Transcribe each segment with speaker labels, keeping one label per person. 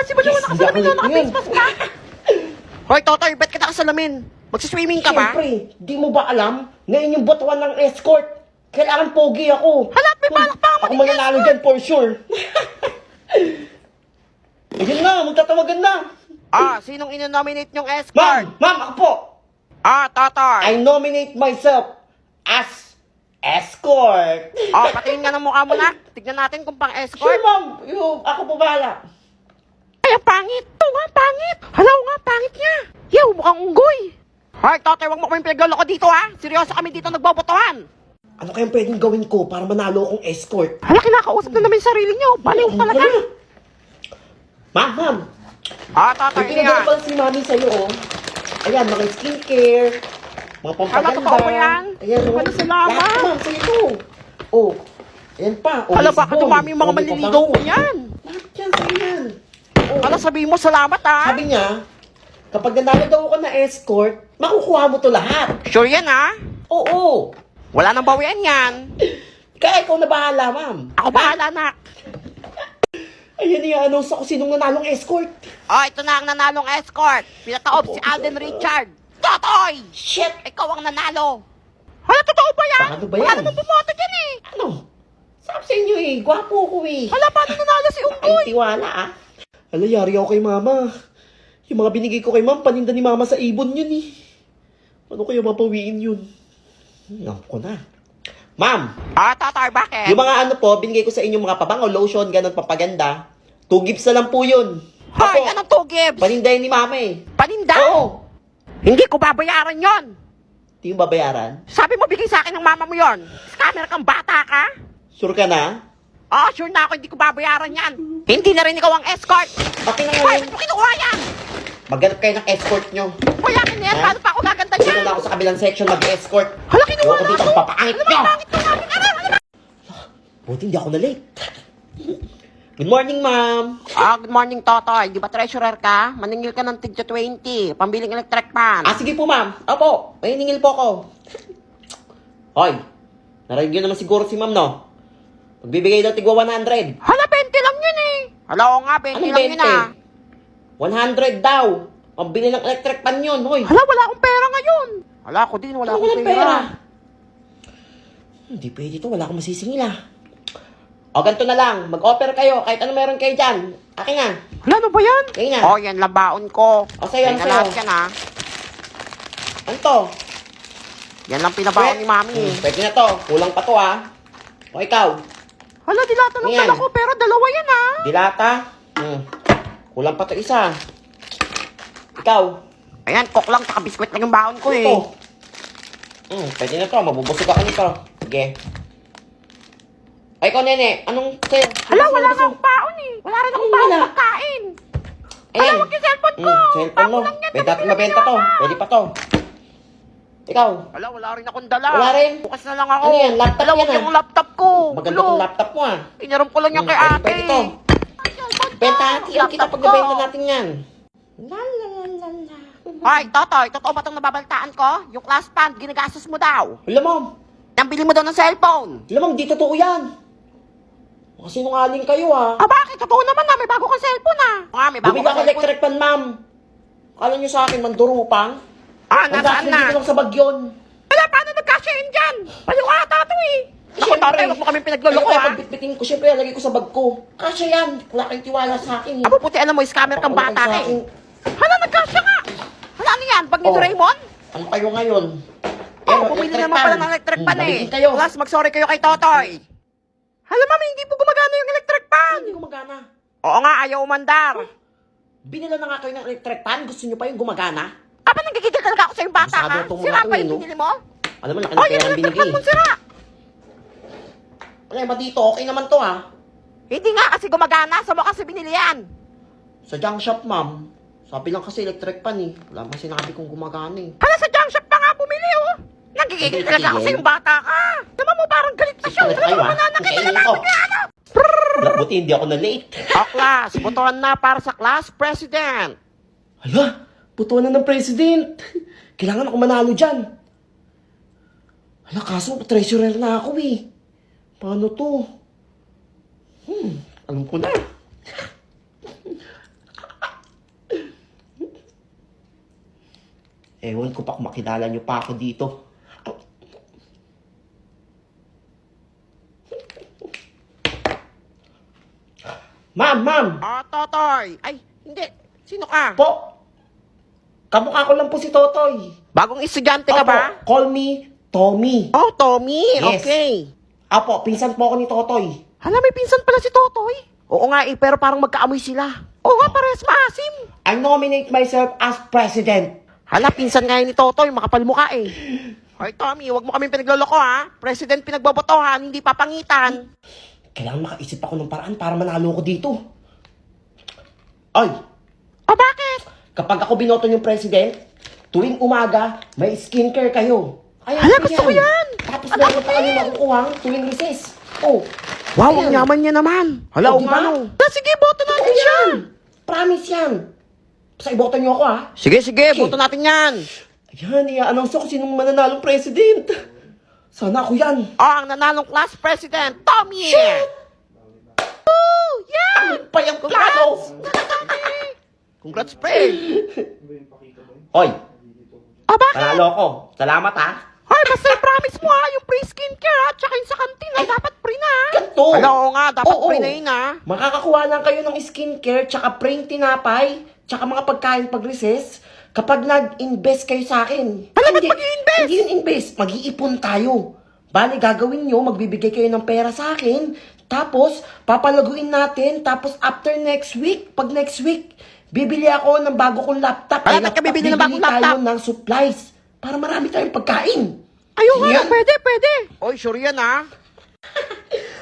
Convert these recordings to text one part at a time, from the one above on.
Speaker 1: si Baliw, nakasalamin
Speaker 2: hindi
Speaker 1: na,
Speaker 2: ako
Speaker 1: naka-face mask ka. Hoy, Totoy, ba't ka nakasalamin? Magsiswimming ka ba?
Speaker 2: Siyempre, di mo ba alam? Ngayon yung botuan ng escort. Kailangan pogi ako.
Speaker 1: Hala, may balak pa
Speaker 2: Ako mananalo dyan for sure. Ayun na, magtatawagan na.
Speaker 1: Sinong inonominate niyong escort?
Speaker 2: Ma'am, ako po.
Speaker 1: Totoy.
Speaker 2: I nominate myself as escort.
Speaker 1: Patingin nga ng mukha mo na. Tignan natin kung
Speaker 2: Sure,
Speaker 1: pang-escort.
Speaker 2: ma'am. Ako po bahala.
Speaker 1: Ay, ang pangit. Ito nga, pangit. Halaw nga, pangit niya. Yaw, mukhang unggoy. Hoy, Totoy, wag mo kaming pinagloloko dito, ha? Seryoso kami dito nagbobotohan.
Speaker 2: Ano kayang pwedeng gawin ko para manalo akong escort?
Speaker 1: Hala, kinakausap na namin yung sarili niyo. Baliw talaga.
Speaker 2: Ma'am.
Speaker 1: Totoy,
Speaker 2: May pinagawa
Speaker 1: ingat.
Speaker 2: pala si mami sa'yo, oh. Ayan, mga skincare, mga pampaganda.
Speaker 1: Hala, totoo ba yan?
Speaker 2: Ayan, oh.
Speaker 1: Hala, salamat.
Speaker 2: Lahat, ma'am, sa'yo to. Oh, ayan pa. Oh,
Speaker 1: Hala,
Speaker 2: Miss
Speaker 1: baka
Speaker 2: Bon.
Speaker 1: dumami yung mga
Speaker 2: Oh, may
Speaker 1: maliligaw ko
Speaker 2: pabango.
Speaker 1: yan.
Speaker 2: Lahat yan, sa'yo yan. Oh.
Speaker 1: Hala, sabihin mo salamat, ha?
Speaker 2: Sabi niya, kapag nanalo daw ako na escort, makukuha mo to lahat.
Speaker 1: Sure yan, ha?
Speaker 2: Oo.
Speaker 1: Wala nang bawian yan.
Speaker 2: Kaya ikaw na bahala, ma'am.
Speaker 1: Ako bahala, nak.
Speaker 2: Ayan i-announce ako sinong nanalong escort.
Speaker 1: Ito na ang nanalong escort. Pinataob si Alden Richard. Totoy!
Speaker 2: Shit!
Speaker 1: Ikaw ang nanalo. Hala, totoo ba yan?
Speaker 2: Ano ba
Speaker 1: Wala
Speaker 2: yan?
Speaker 1: naman bumoto dyan, eh.
Speaker 2: Ano? Sabi sa inyo eh, gwapo ko eh.
Speaker 1: Hala, paano nanalo si Unggoy?
Speaker 2: Ay, tiwala ah. Hala, yari ako kay mama. Yung mga binigay ko kay ma'am, paninda ni mama sa ibon yun eh. Ano kaya mapawiin yun? Alam ko na. Ma'am,
Speaker 1: Totoy, bakit?
Speaker 2: yung mga ano po, binigay ko sa inyo mga pabango, lotion, ganun, papaganda. 2 gifts na lang po yun.
Speaker 1: Hoy,
Speaker 2: Opo,
Speaker 1: anong 2 gives?
Speaker 2: paninda yun ni mama eh.
Speaker 1: Paninda?
Speaker 2: Oo.
Speaker 1: Hindi ko babayaran yon.
Speaker 2: Di yung babayaran?
Speaker 1: Sabi mo, bigay sa akin ng mama mo yon. Scammer kang bata ka?
Speaker 2: Sure ka na?
Speaker 1: Sure na ako, hindi ko babayaran yan. Hindi na rin ikaw ang escort.
Speaker 2: Pati na
Speaker 1: Hoy,
Speaker 2: ngayon,
Speaker 1: ba't mo kinuha yan?
Speaker 2: maghanap kayo ng escort nyo.
Speaker 1: Kuya, akin na yan.
Speaker 2: Ha?
Speaker 1: Paano pa ako gaganda
Speaker 2: Dito
Speaker 1: yan?
Speaker 2: na ako sa kabilang section mag-escort.
Speaker 1: Hala, kinuha
Speaker 2: Ewan ko
Speaker 1: na
Speaker 2: dito,
Speaker 1: ako.
Speaker 2: ang papangit
Speaker 1: Ano
Speaker 2: nyo.
Speaker 1: ba, pangit to namin? Ano?
Speaker 2: Buti hindi ako na late. Good morning, ma'am.
Speaker 1: Good morning, Totoy. Di ba treasurer ka? Maningil ka ng tigyo 20. Pambiling electric pan.
Speaker 2: Sige po, ma'am. Opo, may ningil po ako. Hoy, narinig nyo naman siguro si ma'am, no? Magbibigay daw tigwa 100.
Speaker 1: Hala, 20 lang yun eh. Hala, oo nga, 20
Speaker 2: Anong
Speaker 1: lang yun ah.
Speaker 2: 100 daw. Pambili ng electric pan yun, hoy.
Speaker 1: Hala, wala akong pera ngayon. Hala, ako din, wala akong
Speaker 2: Walang
Speaker 1: pera.
Speaker 2: Hindi pwede to, wala akong masisingil ah. O, ganito na lang. Mag-offer kayo, kahit ano meron kayo dyan. Akin na.
Speaker 1: Hala, ano ba yan?
Speaker 2: Kayo na.
Speaker 1: Yan labaon ko.
Speaker 2: O, sa'yo,
Speaker 1: Yan
Speaker 2: sa'yo.
Speaker 1: lahat yan ah.
Speaker 2: Ano to?
Speaker 1: Yan lang pinabaon ni mami eh.
Speaker 2: Pwede na to. Kulang pa to ah. O, ikaw.
Speaker 1: Hala, dilata lang
Speaker 2: Yan.
Speaker 1: dala ko, pero dalawa yan ah.
Speaker 2: Dilata. Kulang pa to isa. Ikaw.
Speaker 1: Ayan, coke lang, tsaka biskwit lang yung baon ko eh.
Speaker 2: Ito. Pwede na to. Mabubusog ako nito. Sige. Ay, ikaw, nene. Anong sa'yo?
Speaker 1: Hala, wala
Speaker 2: Gusto
Speaker 1: nga
Speaker 2: mo?
Speaker 1: akong baon eh. Wala rin akong
Speaker 2: Anong
Speaker 1: baon
Speaker 2: wala?
Speaker 1: pagkain.
Speaker 2: Ayan.
Speaker 1: Hala, wag yung cellphone ko.
Speaker 2: Cellphone mo.
Speaker 1: Bago lang yan,
Speaker 2: Pwede natin
Speaker 1: nabili
Speaker 2: mabenta
Speaker 1: ni
Speaker 2: to.
Speaker 1: mama.
Speaker 2: Pwede pa to. Ikaw.
Speaker 1: Hala, wala rin akong dala.
Speaker 2: Wala rin?
Speaker 1: Bukas na lang ako.
Speaker 2: Ano yan? Laptop
Speaker 1: Hala,
Speaker 2: yan,
Speaker 1: wag
Speaker 2: ah.
Speaker 1: yung laptop ko.
Speaker 2: Maganda tong laptop mo ah.
Speaker 1: Inaram ko lang yan kay ate.
Speaker 2: Pwede to.
Speaker 1: Ay, cellphone ko.
Speaker 2: Benta natin. Kita
Speaker 1: Laptop
Speaker 2: pag
Speaker 1: ko.
Speaker 2: nabenta natin yan. La la la la la.
Speaker 1: Hoy, Totoy, totoo ba itong nababaltaan ko? Yung class fund, ginagastos mo daw.
Speaker 2: Alam mo.
Speaker 1: Nang bili mo daw ng cellphone.
Speaker 2: Alam mo, di totoo yan. Mga sinungaling kayo ah.
Speaker 1: Bakit? Totoo naman na, may bago kang cellphone ah. May bago
Speaker 2: Bumili
Speaker 1: kang
Speaker 2: ako
Speaker 1: cellphone.
Speaker 2: electric pan, ma'am. Kala nyo sa akin, mandurupang? Ang
Speaker 1: Nasaan
Speaker 2: dati
Speaker 1: na?
Speaker 2: dito lang sa bagyon.
Speaker 1: Wala, paano nag-cash in dyan? Paliw ata to eh. Naku,
Speaker 2: Siyempre.
Speaker 1: Totoy, huwag mo kami pinagloloko
Speaker 2: Kaya
Speaker 1: ah.
Speaker 2: pagbitbitin ko, siyempre, lagay ko sa bag ko. Kasya yan. Wala kayong tiwala sa akin eh.
Speaker 1: Abo, puti alam mo, scammer kang
Speaker 2: Wala
Speaker 1: bata
Speaker 2: kayo sa
Speaker 1: ka
Speaker 2: akin.
Speaker 1: eh. Hala, nag-cash nga. Hala, ano yan? Bag ni
Speaker 2: Oh.
Speaker 1: Doraemon?
Speaker 2: Ano kayo ngayon?
Speaker 1: Bumili naman pala ng electric pan eh.
Speaker 2: Nabigin kayo.
Speaker 1: Plus, mag-sorry kayo kay Totoy. Hala, mami, hindi po gumagana yung electric pan.
Speaker 2: Hindi gumagana.
Speaker 1: Oo nga, ayaw umandar.
Speaker 2: Binila na nga kayo ng electric pan. Gusto nyo pa yung gumagana?
Speaker 1: Nanggigigil talaga ako sa yung bata
Speaker 2: Masyado
Speaker 1: ka.
Speaker 2: itong
Speaker 1: Sira
Speaker 2: mga
Speaker 1: pa
Speaker 2: to,
Speaker 1: yung
Speaker 2: no?
Speaker 1: binili mo?
Speaker 2: Alam mo, laki
Speaker 1: Oh,
Speaker 2: ng
Speaker 1: yung
Speaker 2: pera ang
Speaker 1: electric
Speaker 2: binigay.
Speaker 1: pan mo sira.
Speaker 2: Ano ba dito? Okay naman to ah.
Speaker 1: Hindi nga kasi gumagana. Sa mo kasi binili yan.
Speaker 2: Sa junk shop, ma'am. Sabi lang kasi electric pan eh. Wala man sinabi kong gumagana eh.
Speaker 1: Hala, sa junk shop pa nga bumili oh. Nanggigigil
Speaker 2: Hindi,
Speaker 1: talaga ako
Speaker 2: tigil.
Speaker 1: sa yung bata ka. Naman mo parang galit na siya.
Speaker 2: Galit
Speaker 1: Alam
Speaker 2: kayo,
Speaker 1: mo,
Speaker 2: ah.
Speaker 1: nananakit
Speaker 2: Kainin
Speaker 1: na
Speaker 2: ko.
Speaker 1: natin niya, ano?
Speaker 2: Buti hindi ako na late.
Speaker 1: Class, butuhan na para sa class president.
Speaker 2: Hala, putuan na ng president. Kailangan ako manalo dyan. Hala, kaso treasurer na ako eh. Paano to? Alam ko na. Ewan ko pa kung makilala niyo pa ako dito. Ma'am!
Speaker 1: Totoy! Ay, hindi. Sino ka?
Speaker 2: Po! Kamukha ko lang po si Totoy.
Speaker 1: Bagong estudyante ka
Speaker 2: Opo,
Speaker 1: ba?
Speaker 2: call me Tommy.
Speaker 1: Oh, Tommy.
Speaker 2: Yes.
Speaker 1: Okay.
Speaker 2: Apo, pinsan po ako ni Totoy.
Speaker 1: Hala, may pinsan pala si Totoy. Oo nga pero parang magkaamoy sila. Oo nga, parehas maasim.
Speaker 2: I nominate myself as president.
Speaker 1: Hala, pinsan nga yun ni Totoy, makapal mukha eh. Hoy, Tommy, wag mo kami pinagloloko ha. President pinagbobotohan, hindi papangitan.
Speaker 2: Kailangan makaisip ako ng paraan para manalo ko dito. Ay,
Speaker 1: O bakit?
Speaker 2: kapag ako binoto yung president, tuwing umaga, may skincare kayo. Ay,
Speaker 1: Hala, gusto ko yan.
Speaker 2: Tapos meron pa kayo makukuha tuwing recess. Oh,
Speaker 1: Wow, ang
Speaker 2: ayan.
Speaker 1: yaman niya naman. Hala,
Speaker 2: Oh,
Speaker 1: o
Speaker 2: diba?
Speaker 1: nga no. Sige, boto
Speaker 2: Oo
Speaker 1: natin siya.
Speaker 2: yan. Promise yan. Basta iboto niyo ako ha.
Speaker 1: Sige, boto natin yan.
Speaker 2: Ayan, i-announce ko sinong mananalong president. Sana ako yan.
Speaker 1: Ang nanalong class president, Tommy! Shit! Woo! Yeah!
Speaker 2: Pa yung plano.
Speaker 1: Congrats, pre!
Speaker 2: Hoy,
Speaker 1: Bakit?
Speaker 2: panalo ko. Salamat ha.
Speaker 1: Ay, basta promise mo ha, yung free skincare ha, tsaka yung sa kantina, dapat free na ha.
Speaker 2: Ganto.
Speaker 1: Hala, oo nga, dapat
Speaker 2: Oo.
Speaker 1: free na yun ha.
Speaker 2: Makakakuha lang kayo ng skincare, tsaka praying tinapay, tsaka mga pagkain pag-recess, kapag nag-invest kayo sa akin.
Speaker 1: Hala, ba't mag-i-invest?
Speaker 2: Hindi yun invest, mag-iipon tayo. Bali, gagawin nyo, magbibigay kayo ng pera sa akin, tapos, papalaguin natin, tapos after next week, pag next week, bibili ako ng bago kong laptop.
Speaker 1: Hala, ba't ka bibili ng bagong laptop?
Speaker 2: Bibili tayo ng supplies, para marami tayong pagkain.
Speaker 1: Ayun nga,
Speaker 2: Yan.
Speaker 1: pwede. Oy, sure yan ha.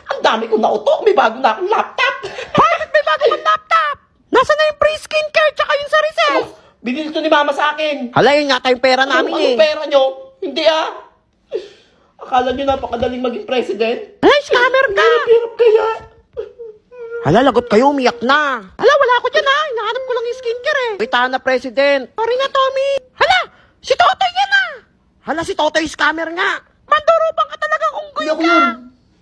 Speaker 2: Ang dami kong nautok, may bago na akong laptop.
Speaker 1: Bakit may bago kang laptop? Nasaan na yung free skincare tsaka yung sa recess?
Speaker 2: Binili to ni mama sa akin.
Speaker 1: Hala, yun nga tayong pera namin
Speaker 2: Anong
Speaker 1: eh.
Speaker 2: pera nyo? Hindi ah. Akala nyo napakadaling maging president?
Speaker 1: Ay, scammer ka!
Speaker 2: Hirap kaya.
Speaker 1: Hala, lagot kayo, umiyak na. Hala, wala ako dyan ha. Hinahanap ko lang yung skincare eh. Wait, na, president. Sorry na, Tommy. Hala, si Totoy yan ah. Hala, si Totoy scammer nga. Mandurupang ka talaga kung
Speaker 2: Hindi
Speaker 1: guyo
Speaker 2: ako
Speaker 1: ka.
Speaker 2: yun.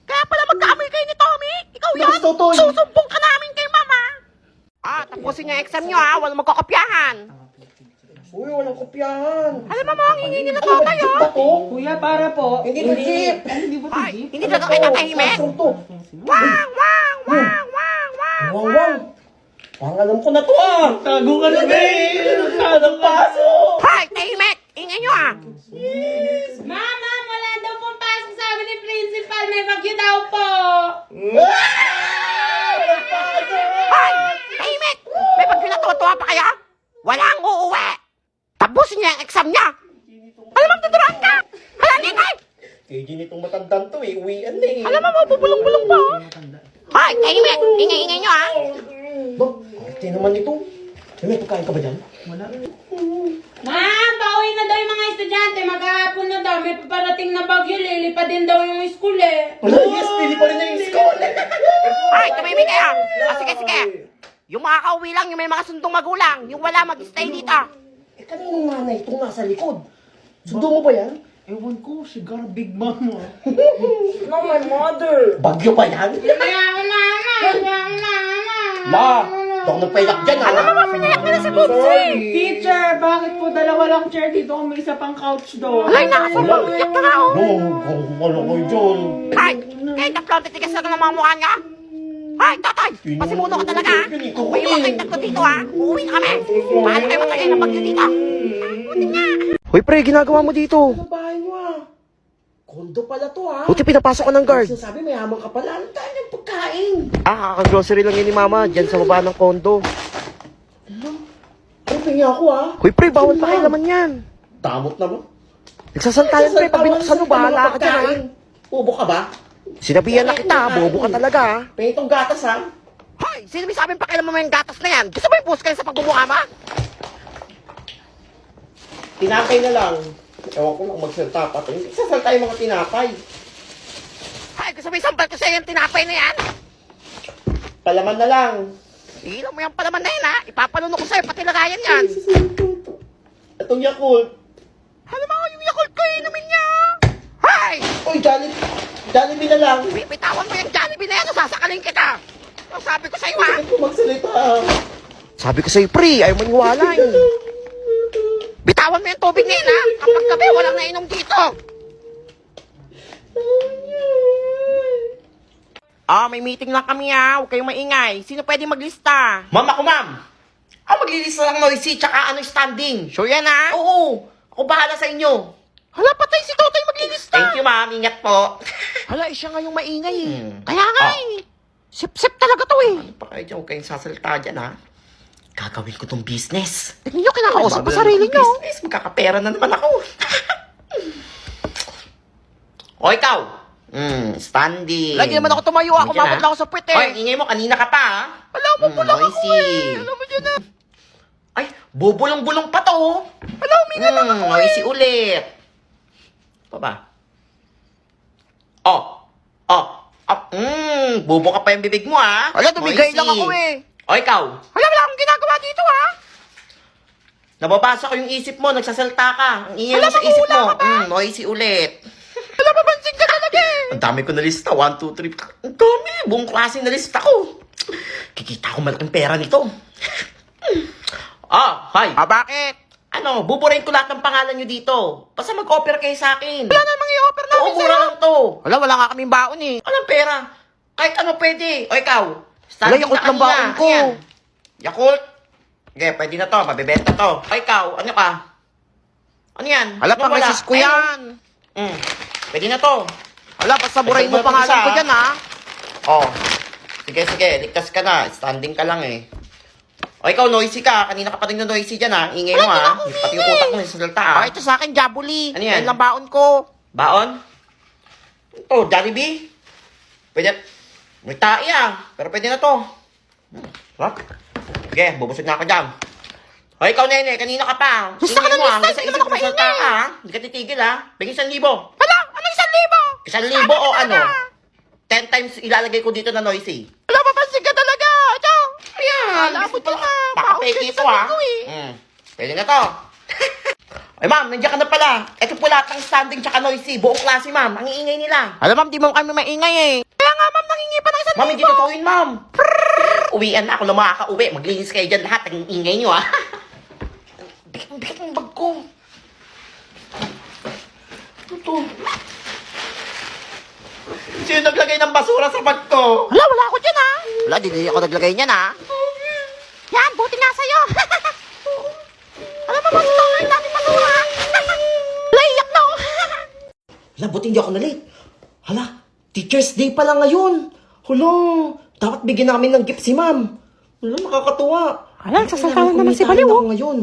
Speaker 1: Kaya pala magkaamoy kayo ni Tommy. Ikaw
Speaker 2: Hindi
Speaker 1: yan.
Speaker 2: ako si Totoy.
Speaker 1: Susumbong ka namin kay mama. Tapusin niyo yung exam niyo ha. Walang magkakopyahan.
Speaker 2: Uy, walang kopyahan.
Speaker 1: Alam mo, ang hingi na Totoy
Speaker 2: Jeep
Speaker 1: oh.
Speaker 2: ba to?
Speaker 3: Kuya, para po.
Speaker 2: Hindi to jeep.
Speaker 1: Ay, hindi na kayo natahimik.
Speaker 2: Classroom to.
Speaker 1: Wang, wang, wang, wang, wang.
Speaker 2: Wang wang. Parang alam ko na to ah. Tago ka na ba Nagkadang paso.
Speaker 1: Hoy, tahimik. Ingay niyo ah.
Speaker 3: Mama, wala daw pong pasok sabi ni Principal. May bagyo daw po.
Speaker 1: Hoy, tahimik. May pag pinatuwa pa kaya? Walang uuwi. Tapusin niya ang exam niya. Alam mo, tuturuan ka. Hala, ingay.
Speaker 2: KG nitong matandang to eh. Uwian na eh.
Speaker 1: Alam mo, mabubulong-bulong pa. Hoy, tahimik. Ingay-ingay niyo ah.
Speaker 2: Ba, arte naman ito. May pagkain ka ba dyan?
Speaker 3: Ma'am, pauwi na daw yung mga estudyante. Maghahapon na daw. May paparating na bagyo. Lilipad din daw yung school eh.
Speaker 2: Wala, yes, pili pa rin na yung school.
Speaker 1: Hoy, tumimik kayo. Sige. Yung mga kauwi lang, yung may mga sundong magulang. Yung wala, mag-stay dito.
Speaker 2: Eh, kaninong nanay itong nasa likod? Sundo mo ba yan?
Speaker 4: Ewan ko, sigara Big Mama.
Speaker 3: No, my mother.
Speaker 2: Bagyo ba yan?
Speaker 3: Kaya ako na.
Speaker 2: Ma, ito ako nagpailak dyan ha.
Speaker 1: Alam mo, pinayak nila si Bubsy.
Speaker 4: Teacher, bakit po dalawa lang chair dito kung may isa pang couch doon?
Speaker 1: Ay, nakasubong. Iyak na nga oh.
Speaker 2: Kung ano ko dyan.
Speaker 1: Ay, kahit ang titigas na ng mga mukha niya. Ay, Totoy, pasimuno ka talaga ha. May mga kayo tatlo dito ha. Uuwi na kami. Paano kayo matagay ng bagyo dito? Buti nga. Hoy pre, ginagawa mo dito.
Speaker 2: Ano bahay mo ah? Kondo pala to ah.
Speaker 1: Buti pinapasok ka ng guard.
Speaker 2: Sinasabi mayaman ka pala. Ang dami ng pagkain.
Speaker 1: Kaka-grocery lang yun ni mama. Diyan sa baba ng kondo.
Speaker 2: Ano pingi ako ah?
Speaker 1: Hoy pre, bawal pa kayo naman yan.
Speaker 2: Damot naman.
Speaker 1: Nagsasantayan pre, pag binuksan mo, bahala ka dyan ha.
Speaker 2: Ubo ka ba?
Speaker 1: Sinabihan na kita, bobo ka talaga ha.
Speaker 2: Pengi itong gatas ha.
Speaker 1: Hoy, sino may sabing pakialam mo yung gatas na yan? Gusto mo yung post kayo sa pagbubuka mo?
Speaker 2: Tinapay na lang. Ewan ko lang magsalta pa to. Hindi sasalta yung mga tinapay.
Speaker 1: Hoy, gusto mo yung sampal ko sa'yo yung tinapay na yan?
Speaker 2: Palaman na lang.
Speaker 1: Tigilan mo yung palaman na yan ha. Ipapaluno ko sa'yo, pati lagayan yan.
Speaker 2: Itong Yakult.
Speaker 1: Alam mo, yung Yakult ko, inumin niya. Hoy!
Speaker 2: Uy, Jollibee na lang.
Speaker 1: Bibitawan mo yung Jollibee na yan o sasakalin kita. Ang sabi ko sa'yo ha.
Speaker 2: Bakit ko magsalita?
Speaker 1: Sabi ko sa'yo, pre, ayaw maniwala eh. Bitawan mo yung tubig na yun, ha? Kapag gabi, walang nainom dito. May meeting lang kami, ha? Huwag kayong maingay. Sino pwede maglista?
Speaker 2: Ma'am, ako ma'am. Ako maglilista lang noisy tsaka standing.
Speaker 1: Sure yan, ha?
Speaker 2: Oo, ako bahala sa inyo.
Speaker 1: Hala, patay si Totoy maglilista.
Speaker 2: Thank you ma'am, ingat po.
Speaker 1: Hala, siya nga yung maingay, eh.
Speaker 2: Hmm.
Speaker 1: Kaya nga, eh. Sip-sip talaga to, eh.
Speaker 2: Ano pa kayo dyan? Huwag kayong sasalita dyan ha. Gagawin ko tong business.
Speaker 1: Tignan nyo, kinakausap ko
Speaker 2: Bago na
Speaker 1: sarili
Speaker 2: ng
Speaker 1: nyo.
Speaker 2: Business, magkakapera na naman ako. O ikaw, standing.
Speaker 1: Lagi naman ako tumayo, ako
Speaker 2: Nandiyan,
Speaker 1: mabot
Speaker 2: ha?
Speaker 1: lang ako sa puwet, eh.
Speaker 2: Oy, ingay mo, kanina ka pa ha.
Speaker 1: Alam mo, bulang ako,
Speaker 2: noisy.
Speaker 1: eh. Alam mo dyan, ha?
Speaker 2: Ay, bubulong-bulong pa to.
Speaker 1: Alam, huminga lang ako, eh.
Speaker 2: Noisy ulit. Pa ba? Bubo ka pa yung bibig mo ha.
Speaker 1: Wala, tumigay
Speaker 2: Noisy.
Speaker 1: lang ako, eh.
Speaker 2: O ikaw,
Speaker 1: Wala akong ginagawa dito, ha?
Speaker 2: nababasa ko yung isip mo, nagsasalta ka. Ang ingay mo
Speaker 1: Alam,
Speaker 2: sa isip
Speaker 1: mahula
Speaker 2: mo.
Speaker 1: ka ba?
Speaker 2: Noisy ulit.
Speaker 1: Wala, papansin ka talaga, eh.
Speaker 2: Ang dami ko na lista. 1, 2, 3. Ang dami. Buong klase na lista ko. Kikita ko malaking pera nito. Hi.
Speaker 1: Bakit?
Speaker 2: Ano, buburahin ko lahat ng pangalan nyo dito. Basta mag-offer kayo sa akin.
Speaker 1: Wala namang i-offer namin
Speaker 2: Oo, mura lang to.
Speaker 1: Wala nga kaming baon, eh.
Speaker 2: Walang pera. Kahit ano pwede. O ikaw,
Speaker 1: Wala,
Speaker 2: standing
Speaker 1: Yakult
Speaker 2: na
Speaker 1: lang
Speaker 2: kanina.
Speaker 1: baon ko.
Speaker 2: Ayan. Yakult. Okay, pwede na to. Mabibenta to. O ikaw, ano ka? Ano yan?
Speaker 1: Wala,
Speaker 2: Ano
Speaker 1: pang-resist ko yan.
Speaker 2: Pwede na to.
Speaker 1: Wala, basta burahin mo
Speaker 2: Ito,
Speaker 1: pangalan
Speaker 2: isa,
Speaker 1: ko dyan, ha?
Speaker 2: Oh. Sige. Ligtas ka na. Standing ka lang eh. O ikaw, noisy ka. Kanina ka pa rin na noisy dyan ha. Ingay mo ha. Pati yung utak mo, salta ha.
Speaker 1: Ito sa akin, Jabuli.
Speaker 2: Ano yan?
Speaker 1: Yan lang baon ko.
Speaker 2: Baon? Ito, Jollibee. Pwede. May tae ah. Pero pwede na to. Sarap. Sige, bubusog na ako dyan. O ikaw, nene, kanina ka pa.
Speaker 1: Gusto ka
Speaker 2: Ingay
Speaker 1: na
Speaker 2: mo, ha.
Speaker 1: lista,
Speaker 2: Sa
Speaker 1: hindi
Speaker 2: isip
Speaker 1: naman ako
Speaker 2: mo salta
Speaker 1: maingay.
Speaker 2: ka ha. Hindi ka titigil ha. Bigyan 1,000.
Speaker 1: Wala, anong 1,000?
Speaker 2: 1,000 o ano? 10 times ilalagay ko dito na noisy.
Speaker 1: Wala, papansin ka talaga. Ito.
Speaker 2: Ayan.
Speaker 1: Wala mo dyan, ha.
Speaker 2: Pakapeke ito ha. Pwede na to. Ay ma'am, nandiyan ka na pala. Ito po lahat ng standing tsaka noisy. Buong klase ma'am. Ang iingay nila.
Speaker 1: Alam, ma'am, di mo kami maingay, eh. Kaya nga, ma'am, nangingi pa ng 1,000.
Speaker 2: Ma'am, hindi totooin ma'am. Uwian na ako na makaka-uwi. Maglinis kayo dyan lahat. Ang ingay nyo ha. Bigat ng bag ko. Ano to? Sino naglagay ng basura sa bag ko?
Speaker 1: Wala ako dyan, ha? Wala, di ako naglagay niyan, ha? Yan, buti nga sa'yo. Alam mo, ma'am, ito nga yung natin basura. Wala, iyak na, oh.
Speaker 2: Hala, buti hindi ako na-late. Hala, Teacher's Day pala ngayon. Hala, dapat bigyan namin ng gift si ma'am. Hala, nakakatuwa.
Speaker 1: Hala, sasaltahan
Speaker 2: Kailangan
Speaker 1: naman si
Speaker 2: kumita
Speaker 1: Baliw,
Speaker 2: rin ako
Speaker 1: oh.
Speaker 2: ngayon.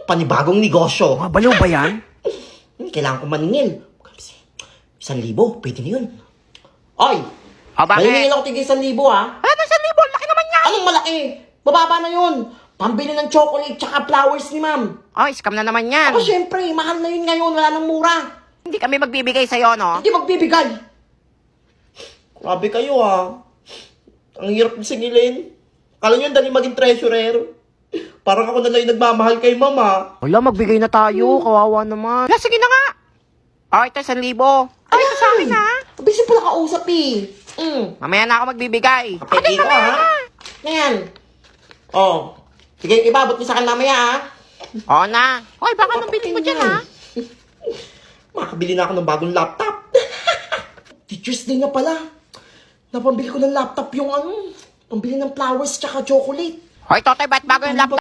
Speaker 2: Panibagong negosyo.
Speaker 1: Baliw ba yan?
Speaker 2: Kailangan ko maningil. 1,000, pwede na yun. Ay!
Speaker 1: Bakit?
Speaker 2: Maningil ako tigil 1,000 ha.
Speaker 1: Ano, 1,000? Laki naman niya.
Speaker 2: Anong malaki? Bababa na yun. Pambili ng chocolate tsaka flowers ni ma'am.
Speaker 1: Ay, scam na naman yan.
Speaker 2: Ako syempre, mahal na yun ngayon. Wala nang mura.
Speaker 1: Hindi kami magbibigay sa'yo, no?
Speaker 2: Hindi magbibigay. Grabe kayo ha. Ang hirap singilin. Kala nyo dali maging treasurer. Parang ako na lang yung nagmamahal kay mama.
Speaker 1: Wala, magbigay na tayo. Kawawa naman. Wala, sige na nga. Ito, 1,000. Ito sa akin, ha?
Speaker 2: Busy pala kausap eh.
Speaker 1: Mamaya na ako magbibigay.
Speaker 2: Kapit ka ha. Ngayon. Oh. Sige, ibabot niyo sa akin mamaya ha.
Speaker 1: Oo na. Hoy, baka nabili mo dyan, ha?
Speaker 2: Makakabili na ako ng bagong laptop. Teacher's Day na pala. Napambili ko ng laptop yung pambili ng flowers tsaka chocolate.
Speaker 1: Hoy, Totoy, ba't bago yung laptop?